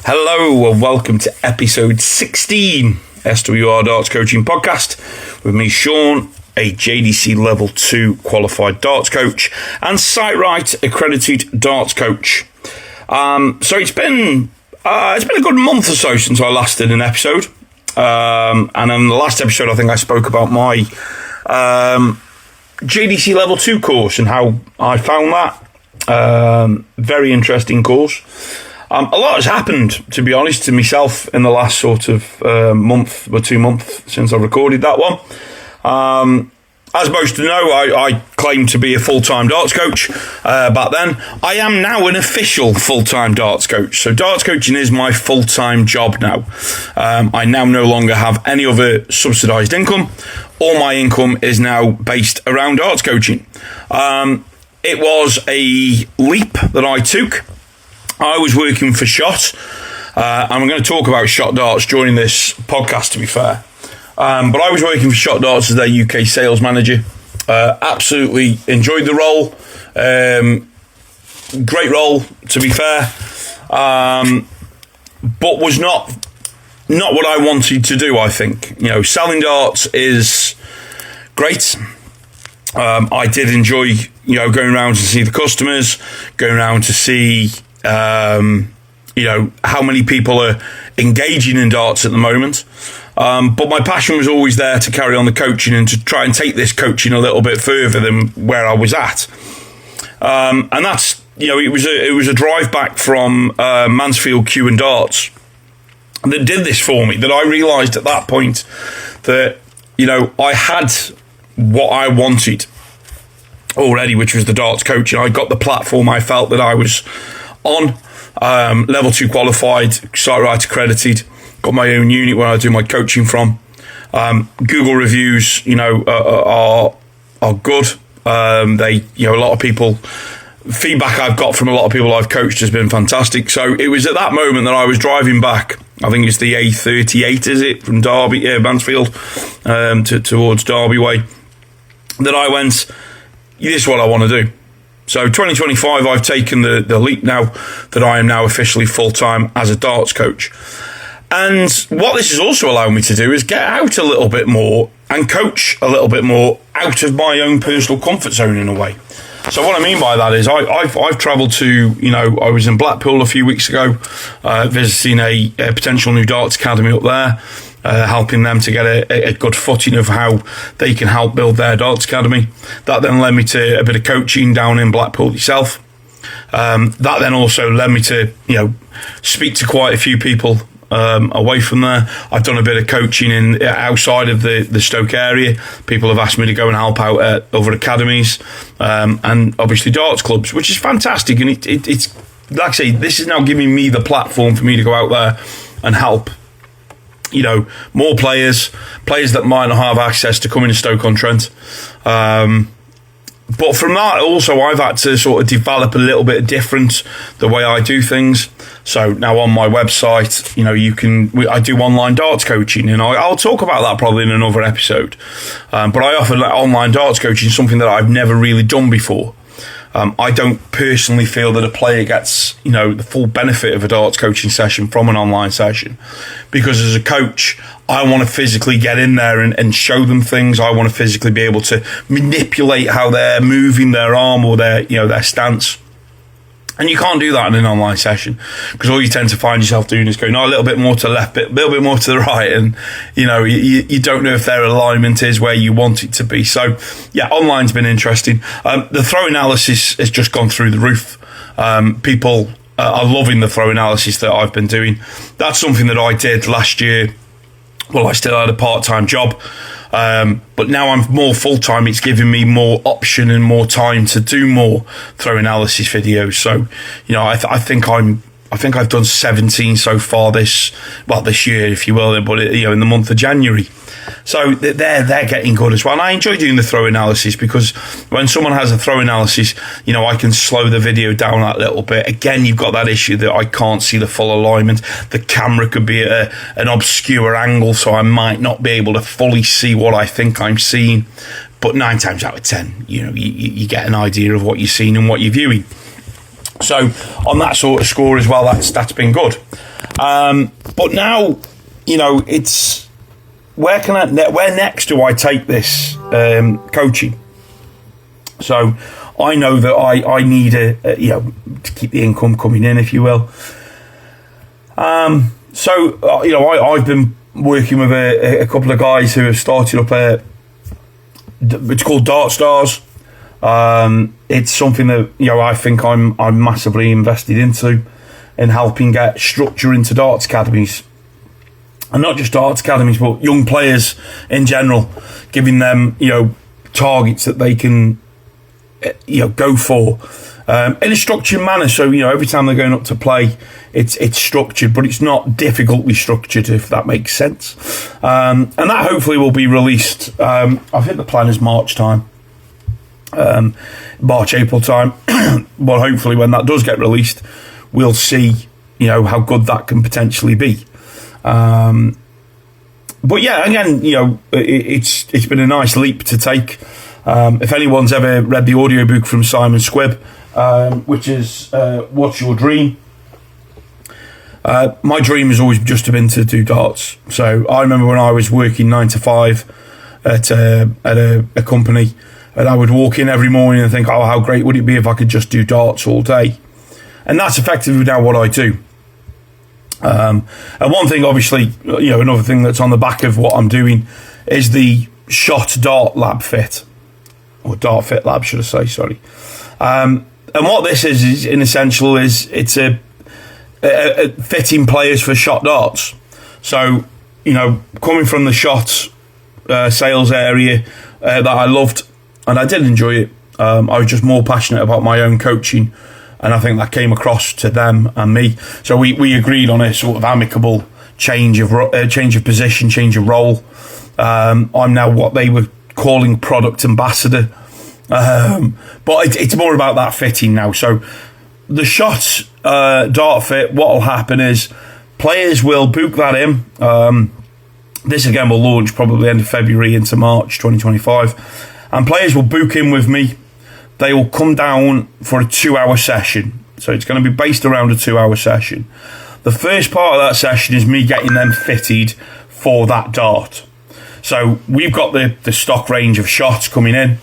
Hello and welcome to episode 16 SWR Darts Coaching Podcast with me, Sean, a JDC Level 2 qualified darts coach and SiteRight accredited darts coach. So it's been a good month or so since I last did an episode, and in the last episode I think I spoke about my JDC Level 2 course and how I found that. Very interesting course. A lot has happened, to be honest, to myself in the last sort of month or 2 months since I recorded that one. As most know, I claimed to be a full-time darts coach back then. I am now an official full-time darts coach. So darts coaching is my full-time job now. I now no longer have any other subsidised income. All my income is now based around darts coaching. It was a leap that I took. I was working for Shot, and I'm going to talk about Shot Darts during this podcast, to be fair. But I was working for Shot Darts as their UK sales manager. Absolutely enjoyed the role. Great role, to be fair. But was not what I wanted to do, I think. You know, selling darts is great. I did enjoy, going around to see the customers, going around to see how many people are engaging in darts at the moment. But my passion was always there to carry on the coaching and to try and take this coaching a little bit further than where I was at. And that's, it was a drive back from Mansfield Q and Darts that did this for me, that I realised at that point that, I had what I wanted already, which was the darts coaching. I got the platform I felt that I was on, level 2 qualified, SiteRight accredited, got my own unit where I do my coaching from. Google reviews, are good. A lot of people, feedback I've got from a lot of people I've coached has been fantastic. So it was at that moment that I was driving back. I think it's the A38, is it, from Derby, Mansfield, towards Derby way, that I went, this is what I want to do. So 2025, I've taken the leap now that I am now officially full-time as a darts coach. And what this has also allowed me to do is get out a little bit more and coach a little bit more out of my own personal comfort zone in a way. So what I mean by that is I've travelled to, I was in Blackpool a few weeks ago, visiting a potential new darts academy up there, helping them to get a good footing of how they can help build their darts academy. That then led me to a bit of coaching down in Blackpool itself. That then also led me to, speak to quite a few people away from there. I've done a bit of coaching outside of the Stoke area. People have asked me to go and help out at other academies, and obviously darts clubs, which is fantastic. And it's like I say, this is now giving me the platform for me to go out there and help, more players that might not have access to coming to Stoke-on-Trent. But from that also, I've had to sort of develop a little bit different the way I do things. So now on my website, I do online darts coaching, and I'll talk about that probably in another episode. But I offer online darts coaching, something that I've never really done before. I don't personally feel that a player gets, the full benefit of a darts coaching session from an online session, because as a coach, I want to physically get in there and show them things. I want to physically be able to manipulate how they're moving their arm or their stance. And you can't do that in an online session, because all you tend to find yourself doing is going, a little bit more to the left, a little bit more to the right. And, you don't know if their alignment is where you want it to be. So, yeah, online's been interesting. The throw analysis has just gone through the roof. People are loving the throw analysis that I've been doing. That's something that I did last year. Well, I still had a part-time job. But now I'm more full-time. It's giving me more option and more time to do more throw analysis videos. So, I think I've done 17 so far this year, if you will, but in the month of January. So they're getting good as well. And I enjoy doing the throw analysis, because when someone has a throw analysis, I can slow the video down that little bit. Again, you've got that issue that I can't see the full alignment. The camera could be at an obscure angle, so I might not be able to fully see what I think I'm seeing. But 9 times out of 10, you get an idea of what you're seeing and what you're viewing. So on that sort of score as well, that's been good. But now, it's where next do I take this coaching? So I know that I need to keep the income coming in, if you will. I've been working with a couple of guys who have started up it's called Dart Stars. It's something that I think I'm massively invested into, in helping get structure into darts academies, and not just darts academies, but young players in general, giving them targets that they can go for in a structured manner. So every time they're going up to play, it's structured, but it's not difficultly structured, if that makes sense. And that hopefully will be released. I think the plan is March time, April time. Well, hopefully when that does get released, we'll see how good that can potentially be. But yeah, again, it's been a nice leap to take. If anyone's ever read the audiobook from Simon Squibb, which is What's Your Dream? My dream has always just been to do darts. So I remember when I was working 9 to 5 at a company, and I would walk in every morning and think, oh, how great would it be if I could just do darts all day? And that's effectively now what I do. And one thing, obviously, another thing that's on the back of what I'm doing is the Shot Dart Lab Fit, or Dart Fit Lab, should I say, sorry. And what this is in essential is it's a fitting players for shot darts. So, coming from the shot sales area that I loved, and I did enjoy it, I was just more passionate about my own coaching, and I think that came across to them and me. So we agreed on a sort of amicable change of position, change of role. I'm now what they were calling product ambassador, but it's more about that fitting now. So the Shot Dart Fit, what will happen is players will book that in. This again will launch probably end of February into March 2025, and players will book in with me. They will come down for a 2-hour session. So it's going to be based around a 2-hour session. The first part of that session is me getting them fitted for that dart. So we've got the stock range of shots coming in.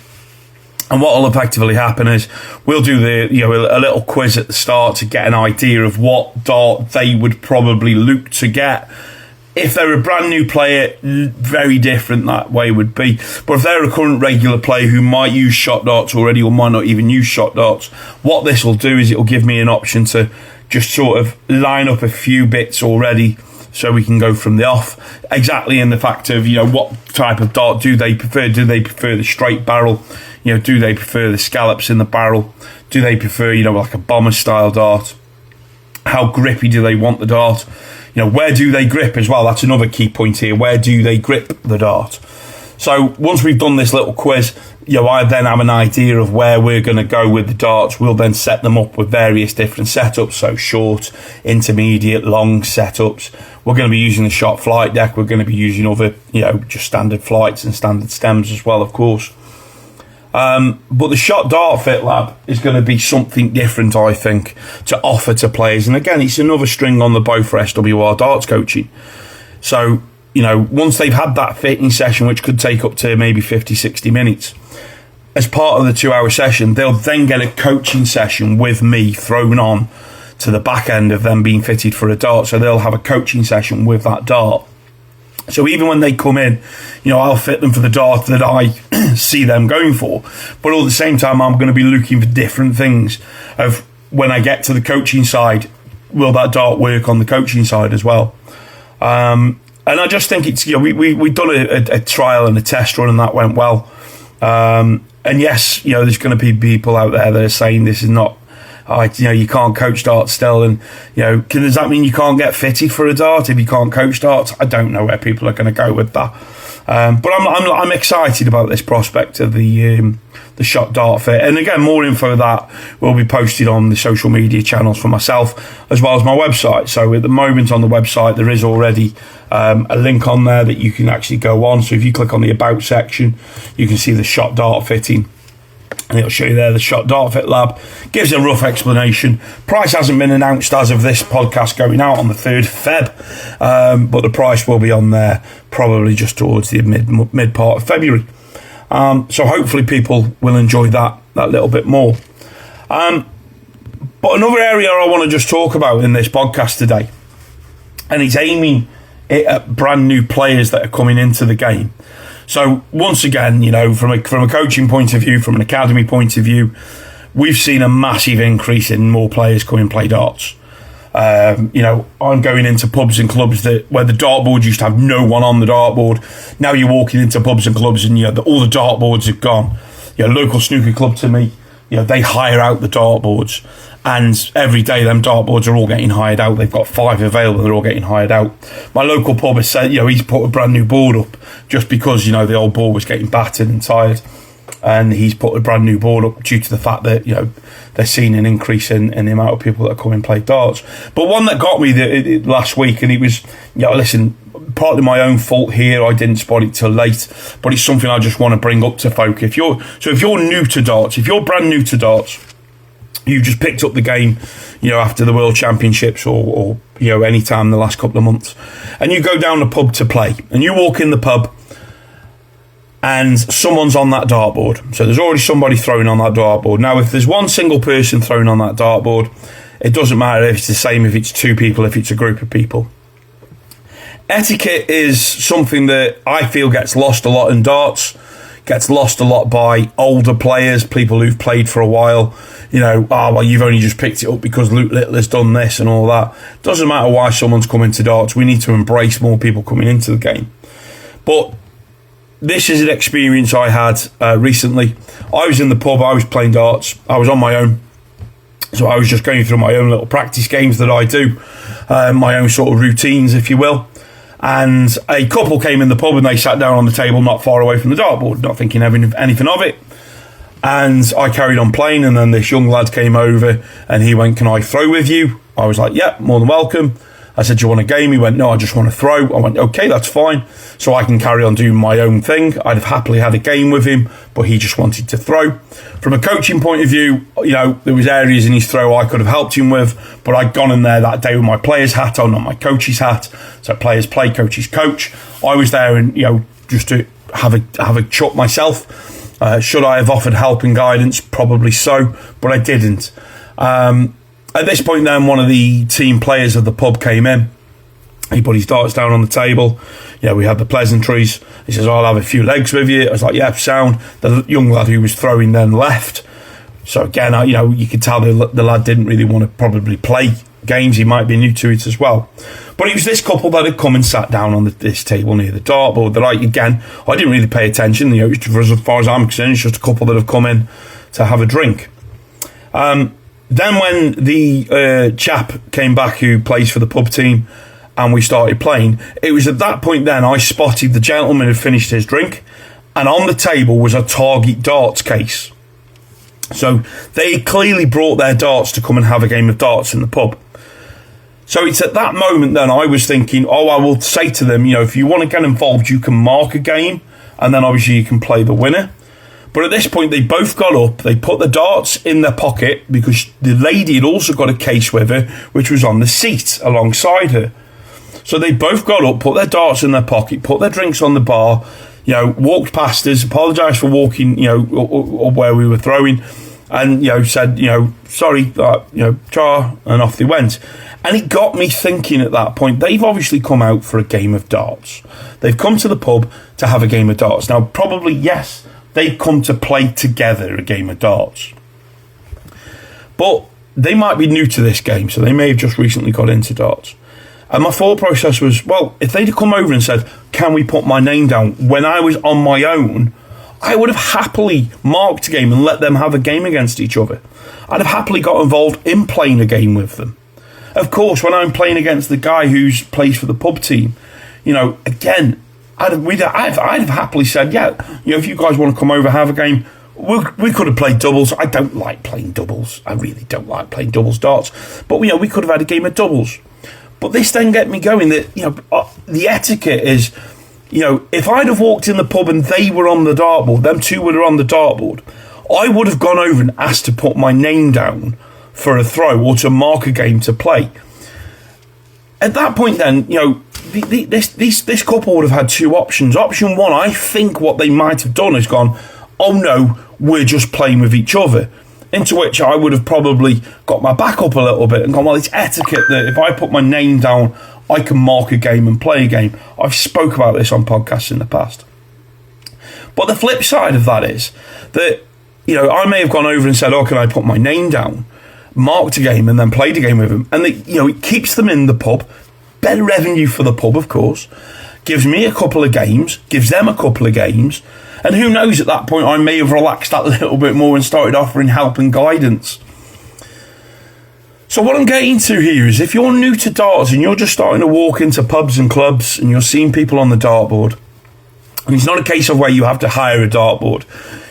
And what will effectively happen is we'll do a little quiz at the start to get an idea of what dart they would probably look to get. If they're a brand new player, very different that way would be. But if they're a current regular player who might use shot darts already or might not even use shot darts, what this will do is it will give me an option to just sort of line up a few bits already so we can go from the off. Exactly in the fact of, what type of dart do they prefer? Do they prefer the straight barrel? Do they prefer the scallops in the barrel? Do they prefer, like a bomber style dart? How grippy do they want the dart? Where do they grip as well? That's another key point here. Where do they grip the dart? So once we've done this little quiz, I then have an idea of where we're going to go with the darts. We'll then set them up with various different setups. So short, intermediate, long setups. We're going to be using the shot flight deck. We're going to be using other, just standard flights and standard stems as well, of course. But the Shot Dart Fit Lab is going to be something different, I think, to offer to players. And again, it's another string on the bow for SWR darts coaching. So, once they've had that fitting session, which could take up to maybe 50, 60 minutes, as part of the 2-hour session, they'll then get a coaching session with me thrown on to the back end of them being fitted for a dart. So they'll have a coaching session with that dart. So even when they come in, I'll fit them for the dart that I see them going for. But at the same time, I'm going to be looking for different things of when I get to the coaching side, will that dart work on the coaching side as well? And I just think it's, we've done a trial and a test run and that went well. And yes, there's going to be people out there that are saying this is not, you can't coach darts still, and does that mean you can't get fitted for a dart if you can't coach darts? I don't know where people are going to go with that, but I'm excited about this prospect of the Shot Dart Fit. And again, more info of that will be posted on the social media channels for myself as well as my website. So at the moment on the website there is already a link on there that you can actually go on. So if you click on the About section, you can see the Shot Dart Fitting. And it'll show you there the Shot Dart Fit Lab. Gives a rough explanation. Price hasn't been announced as of this podcast going out on the 3rd Feb. But the price will be on there probably just towards the mid part of February. So hopefully people will enjoy that little bit more. But another area I want to just talk about in this podcast today, and it's aiming it at brand new players that are coming into the game. So once again, from a coaching point of view, from an academy point of view, we've seen a massive increase in more players coming and play darts. I'm going into pubs and clubs where the dartboard used to have no one on the dartboard. Now you're walking into pubs and clubs and all the dartboards have gone. Local snooker club to me, they hire out the dartboards, and every day them dartboards are all getting hired out. They've got 5 available, they're all getting hired out. My local pub has said, he's put a brand new board up just because, the old board was getting battered and tired. And he's put a brand new board up due to the fact that, they're seeing an increase in the amount of people that come and play darts. But one that got me last week, and it was, listen, partly my own fault here, I didn't spot it till late, but it's something I just want to bring up to folk. If you're new to darts, if you're brand new to darts, you've just picked up the game, after the World Championships or any time in the last couple of months, and you go down the pub to play, and you walk in the pub, and someone's on that dartboard. So there's already somebody throwing on that dartboard. Now, if there's one single person throwing on that dartboard, it doesn't matter if it's the same, if it's 2 people, if it's a group of people. Etiquette is something that I feel gets lost a lot in darts, gets lost a lot by older players, people who've played for a while. You've only just picked it up because Luke Little has done this and all that. Doesn't matter why someone's coming to darts. We need to embrace more people coming into the game. But this is an experience I had recently. I was in the pub, I was playing darts, I was on my own. So I was just going through my own little practice games that I do, my own sort of routines, if you will. And a couple came in the pub and they sat down on the table not far away from the dartboard, not thinking anything of it. And I carried on playing, and then this young lad came over and he went, "Can I throw with you?" I was like, "Yeah, more than welcome." I said, "Do you want a game?" He went, "No, I just want to throw." I went, "Okay, that's fine." So I can carry on doing my own thing. I'd have happily had a game with him, but he just wanted to throw. From a coaching point of view, there was areas in his throw I could have helped him with, but I'd gone in there that day with my player's hat on, not my coach's hat. So players play, coaches coach. I was there and, just to have a chuck myself. Should I have offered help and guidance? Probably so, but I didn't. At this point then, one of the team players of the pub came in. He put his darts down on the table. We had the pleasantries. He says, "I'll have a few legs with you." I was like, "Yeah, sound." The young lad who was throwing then left. So again, you could tell the lad didn't really want to probably play games. He might be new to it as well. But it was this couple that had come and sat down on this table near the dartboard that I didn't really pay attention. As far as I'm concerned, it's just a couple that have come in to have a drink. Then when the chap came back who plays for the pub team and we started playing, it was at that point then I spotted the gentleman had finished his drink, and on the table was a Target darts case. So they clearly brought their darts to come and have a game of darts in the pub. So it's at that moment then I was thinking, I will say to them, if you want to get involved, you can mark a game, and then obviously you can play the winner. But at this point, they both got up, they put the darts in their pocket, because the lady had also got a case with her, which was on the seat alongside her. So they both got up, put their darts in their pocket, put their drinks on the bar, walked past us, apologised for walking, or where we were throwing, and, said, sorry, char, and off they went. And it got me thinking at that point, they've obviously come out for a game of darts. They've come to the pub to have a game of darts. Now, probably, yes, they've come to play together a game of darts. But they might be new to this game, so they may have just recently got into darts. And my thought process was, well, if they'd have come over and said, "Can we put my name down?" when I was on my own, I would have happily marked a game and let them have a game against each other. I'd have happily got involved in playing a game with them. Of course, when I'm playing against the guy who plays for the pub team, again, I'd have happily said, "Yeah, if you guys want to come over, have a game." We could have played doubles. I don't like playing doubles. I really don't like playing doubles darts. But we could have had a game of doubles. But this then get me going that the etiquette is, if I'd have walked in the pub and they were on the dartboard, them two were on the dartboard, I would have gone over and asked to put my name down for a throw or to mark a game to play. At that point then, this couple would have had two options. Option one, I think what they might have done is gone, oh no, we're just playing with each other. Into which I would have probably got my back up a little bit and gone, well, it's etiquette that if I put my name down, I can mark a game and play a game. I've spoke about this on podcasts in the past. But the flip side of that is that, I may have gone over and said, oh, can I put my name down, marked a game and then played a game with them. And, it keeps them in the pub. Better revenue for the pub, of course. Gives me a couple of games, gives them a couple of games. And who knows, at that point, I may have relaxed that a little bit more and started offering help and guidance. So what I'm getting to here is if you're new to darts and you're just starting to walk into pubs and clubs and you're seeing people on the dartboard, and it's not a case of where you have to hire a dartboard.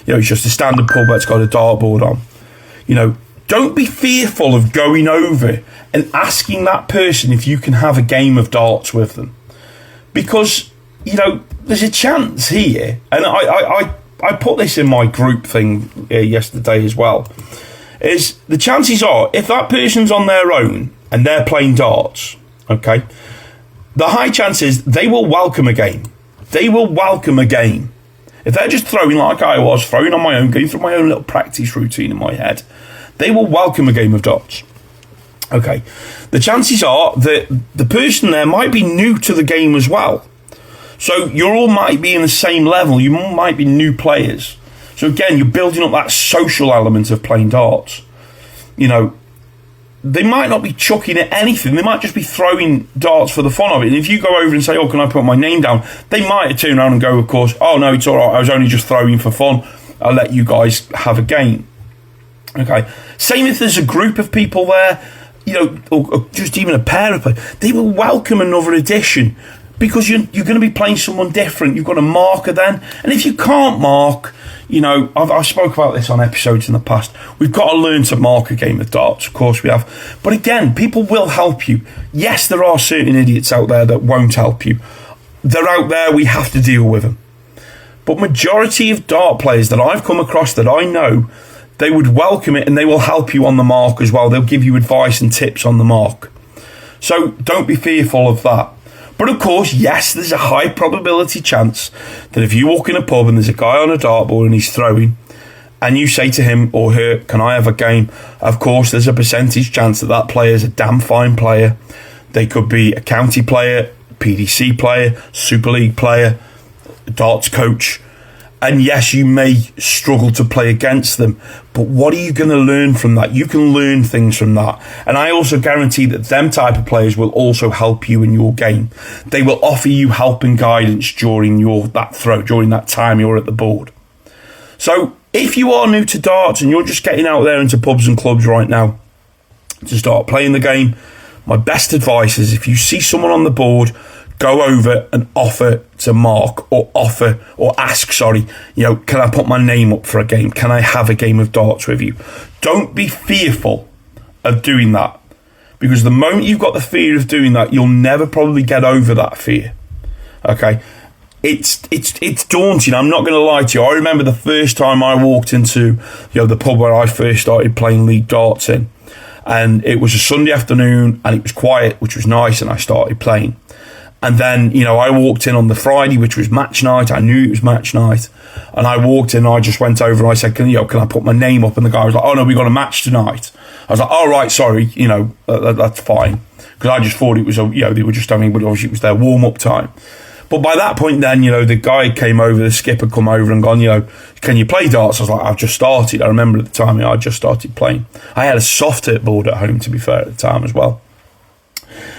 It's just a standard pub that's got a dartboard on. Don't be fearful of going over and asking that person if you can have a game of darts with them. Because, there's a chance here, and I put this in my group thing yesterday as well, is the chances are, if that person's on their own and they're playing darts, okay, the high chance is they will welcome a game. They will welcome a game. If they're just throwing like I was, throwing on my own, going through my own little practice routine in my head, they will welcome a game of darts. Okay, the chances are that the person there might be new to the game as well. So you all might be in the same level. You all might be new players. So again, you're building up that social element of playing darts. They might not be chucking at anything. They might just be throwing darts for the fun of it. And if you go over and say, oh, can I put my name down? They might turn around and go, of course, oh, no, it's all right. I was only just throwing for fun. I'll let you guys have a game. Okay. Same if there's a group of people there, or just even a pair of players. They will welcome another addition because you're going to be playing someone different. You've got a marker then. And if you can't mark, I've spoke about this on episodes in the past. We've got to learn to mark a game of darts. Of course we have. But again, people will help you. Yes, there are certain idiots out there that won't help you. They're out there. We have to deal with them. But majority of dart players that I've come across that I know, they would welcome it and they will help you on the mark as well. They'll give you advice and tips on the mark. So don't be fearful of that. But of course, yes, there's a high probability chance that if you walk in a pub and there's a guy on a dartboard and he's throwing, and you say to him or her, can I have a game? Of course, there's a percentage chance that that player is a damn fine player. They could be a county player, PDC player, Super League player, darts coach. And yes, you may struggle to play against them, but what are you going to learn from that? You can learn things from that. And I also guarantee that them type of players will also help you in your game. They will offer you help and guidance during that throw, during that time you're at the board. So if you are new to darts and you're just getting out there into pubs and clubs right now to start playing the game, my best advice is if you see someone on the board, go over and offer to mark or ask, can I put my name up for a game? Can I have a game of darts with you? Don't be fearful of doing that, because the moment you've got the fear of doing that, you'll never probably get over that fear. Okay? It's daunting. I'm not going to lie to you. I remember the first time I walked into the pub where I first started playing league darts in, and it was a Sunday afternoon and it was quiet, which was nice, and I started playing. And then, I walked in on the Friday, which was match night. I knew it was match night. And I walked in, and I just went over and I said, can I put my name up? And the guy was like, oh no, we got a match tonight. I was like, oh right, sorry, that's fine. Because I just thought it was, they were just having, but obviously it was their warm-up time. But by that point then, the guy came over, the skipper come over and gone, can you play darts? I was like, I've just started. I remember at the time, I just started playing. I had a soft hit board at home, to be fair, at the time as well.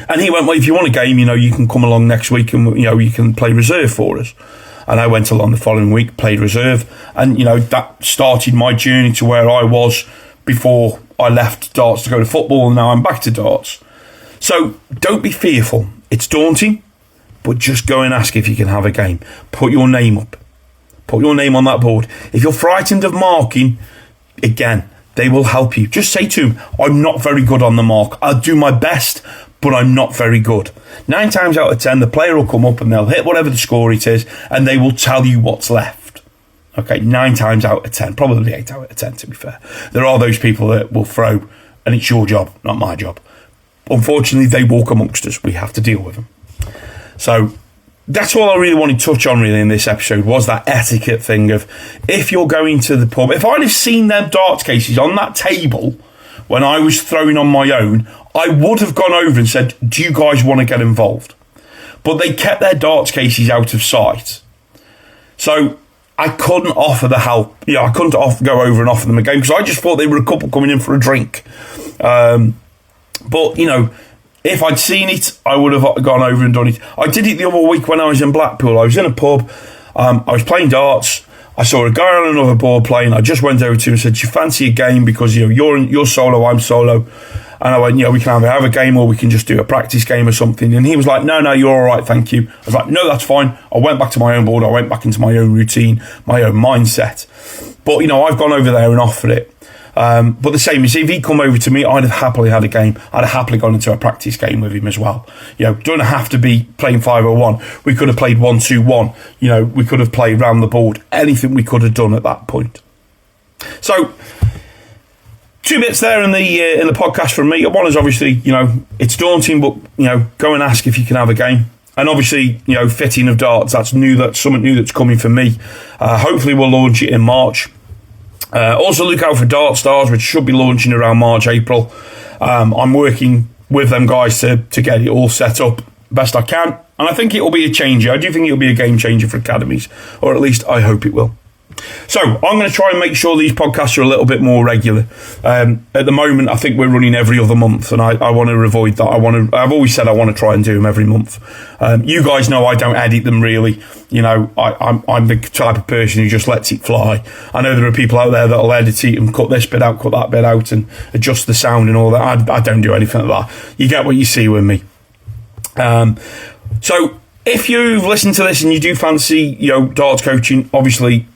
And he went, well, if you want a game, you can come along next week and, you can play reserve for us. And I went along the following week, played reserve. And, that started my journey to where I was before I left darts to go to football. And now I'm back to darts. So don't be fearful. It's daunting, but just go and ask if you can have a game. Put your name up. Put your name on that board. If you're frightened of marking, again, they will help you. Just say to them, I'm not very good on the mark. I'll do my best, but I'm not very good. 9 times out of 10, the player will come up and they'll hit whatever the score it is, and they will tell you what's left. Okay, 9 times out of 10, probably 8 out of 10 to be fair. There are those people that will throw, and it's your job, not my job. Unfortunately, they walk amongst us. We have to deal with them. So that's all I really wanted to touch on really in this episode, was that etiquette thing of, if you're going to the pub, if I'd have seen them darts cases on that table when I was throwing on my own, I would have gone over and said, do you guys want to get involved? But they kept their darts cases out of sight. So I couldn't offer the help. I couldn't go over and offer them a game because I just thought they were a couple coming in for a drink. But, if I'd seen it, I would have gone over and done it. I did it the other week when I was in Blackpool. I was in a pub. I was playing darts. I saw a guy on another board playing. I just went over to him and said, do you fancy a game? Because, you're solo, I'm solo. And I went, we can either have a game or we can just do a practice game or something. And he was like, no, you're all right, thank you. I was like, no, that's fine. I went back to my own board. I went back into my own routine, my own mindset. But, I've gone over there and offered it. But the same as if he'd come over to me, I'd have happily had a game. I'd have happily gone into a practice game with him as well. Don't have to be playing 501. We could have played 1-2-1. We could have played round the board. Anything we could have done at that point. So 2 bits there in the podcast from me. One is obviously, it's daunting, but go and ask if you can have a game. And obviously, fitting of darts, that's something new that's coming for me. Hopefully we'll launch it in March. Also look out for Dart Stars, which should be launching around March, April. I'm working with them guys to get it all set up best I can. And I think it will be a changer. I do think it will be a game changer for academies, or at least I hope it will. So I'm going to try and make sure these podcasts are a little bit more regular. At the moment, I think we're running every other month, and I want to avoid that. I've always said I want to try and do them every month. You guys know I don't edit them really. I'm the type of person who just lets it fly. I know there are people out there that'll edit it and cut this bit out, cut that bit out, and adjust the sound and all that. I don't do anything like that. You get what you see with me. So if you've listened to this and you do fancy, darts coaching, obviously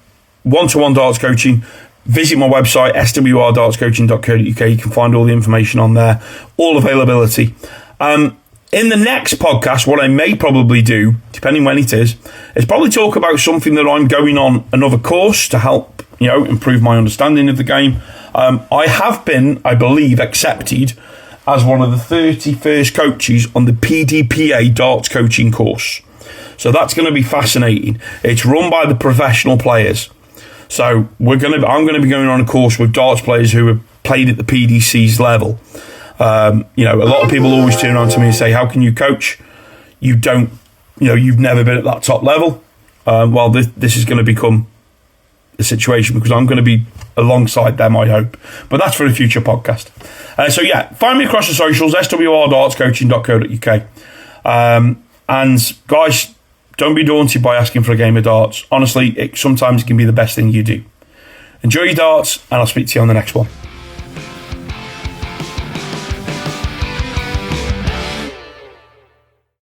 one-to-one darts coaching, visit my website, swrdartscoaching.co.uk. You can find all the information on there, all availability. In the next podcast, what I may probably do, depending when it is probably talk about something that I'm going on another course to help, improve my understanding of the game. I have been, I believe, accepted as one of the 31st coaches on the PDPA darts coaching course. So that's going to be fascinating. It's run by the professional players. So I'm going to be going on a course with darts players who have played at the PDC's level. A lot of people always turn around to me and say, how can you coach? You don't, you've never been at that top level. Well, this is going to become a situation because I'm going to be alongside them, I hope. But that's for a future podcast. Find me across the socials, swrdartscoaching.co.uk. And guys, don't be daunted by asking for a game of darts. Honestly, sometimes it can be the best thing you do. Enjoy your darts, and I'll speak to you on the next one.